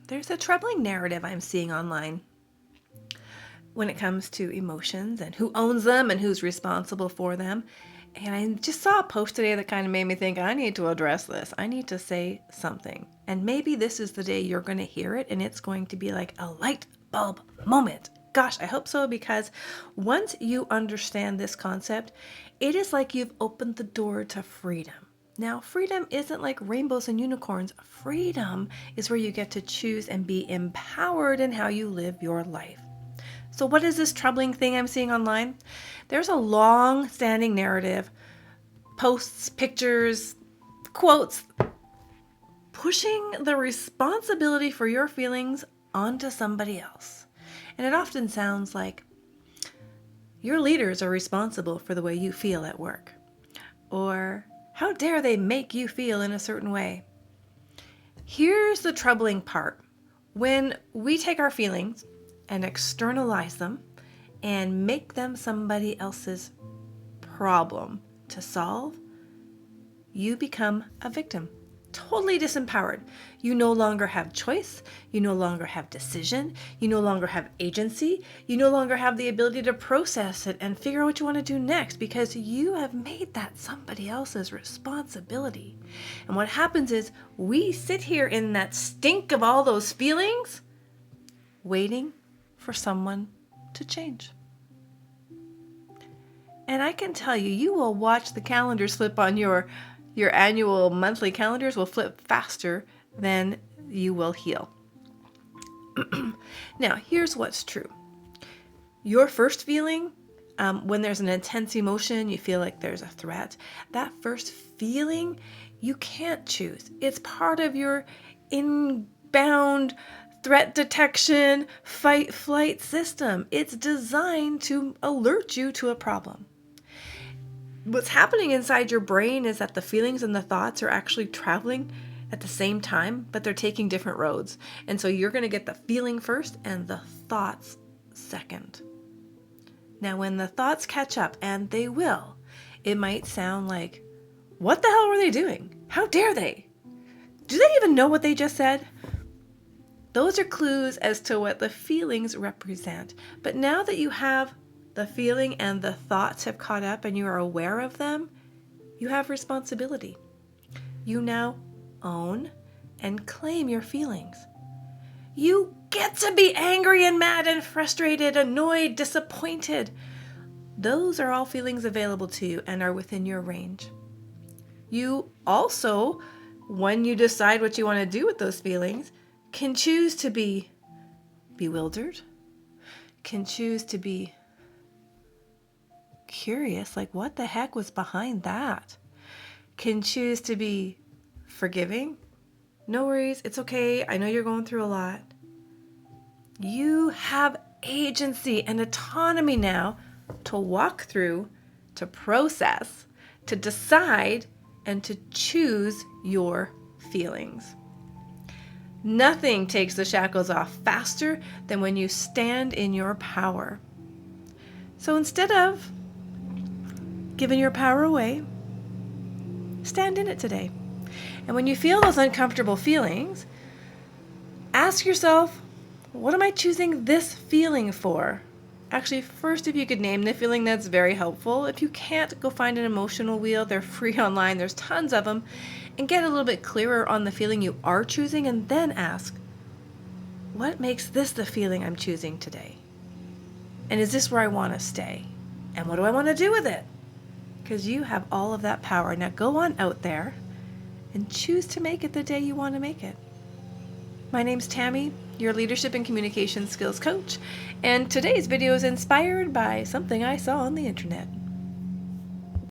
There's a troubling narrative I'm seeing online when it comes to emotions and who owns them and who's responsible for them. And I just saw a post today that kind of made me think, I need to address this. I need to say something. And maybe this is the day you're going to hear it and it's going to be like a light bulb moment. Gosh, I hope so, because once you understand this concept, it is like you've opened the door to freedom. Now, freedom isn't like rainbows and unicorns. Freedom is where you get to choose and be empowered in how you live your life. So what is this troubling thing I'm seeing online? There's a long-standing narrative, posts, pictures, quotes, pushing the responsibility for your feelings onto somebody else. And it often sounds like your leaders are responsible for the way you feel at work. Or how dare they make you feel in a certain way? Here's the troubling part. When we take our feelings and externalize them and make them somebody else's problem to solve, you become a victim. Totally disempowered. You no longer have choice. You no longer have decision. You no longer have agency. You no longer have the ability to process it and figure out what you want to do next, because you have made that somebody else's responsibility. And what happens is we sit here in that stink of all those feelings, waiting for someone to change. And I can tell you, you will watch the calendars flip on your annual monthly calendars will flip faster than you will heal. Now, here's what's true. Your first feeling, when there's an intense emotion, you feel like there's a threat, that first feeling, you can't choose. It's part of your inbound threat detection, fight, flight system. It's designed to alert you to a problem. What's happening inside your brain is that the feelings and the thoughts are actually traveling at the same time, but they're taking different roads. And so you're going to get the feeling first and the thoughts second. Now, when the thoughts catch up, and they will, it might sound like, what the hell were they doing? How dare they? Do they even know what they just said? Those are clues as to what the feelings represent. But now that you have the feeling and the thoughts have caught up and you are aware of them, you have responsibility. You now own and claim your feelings. You get to be angry and mad and frustrated, annoyed, disappointed. Those are all feelings available to you and are within your range. You also, when you decide what you want to do with those feelings, can choose to be bewildered, can choose to be curious, like what the heck was behind that? Can choose to be forgiving. No worries, it's okay. I know you're going through a lot. You have agency and autonomy now to walk through, to process, to decide, and to choose your feelings. Nothing takes the shackles off faster than when you stand in your power. So instead of giving your power away, stand in it today. And when you feel those uncomfortable feelings, ask yourself, what am I choosing this feeling for? Actually, first, if you could name the feeling, that's very helpful. If you can't, go find an emotional wheel. They're free online. There's tons of them. And get a little bit clearer on the feeling you are choosing, and then ask, what makes this the feeling I'm choosing today? And is this where I want to stay? And what do I want to do with it? Because you have all of that power. Now go on out there and choose to make it the day you want to make it. My name's Tammy, your leadership and communication skills coach, and today's video is inspired by something I saw on the internet.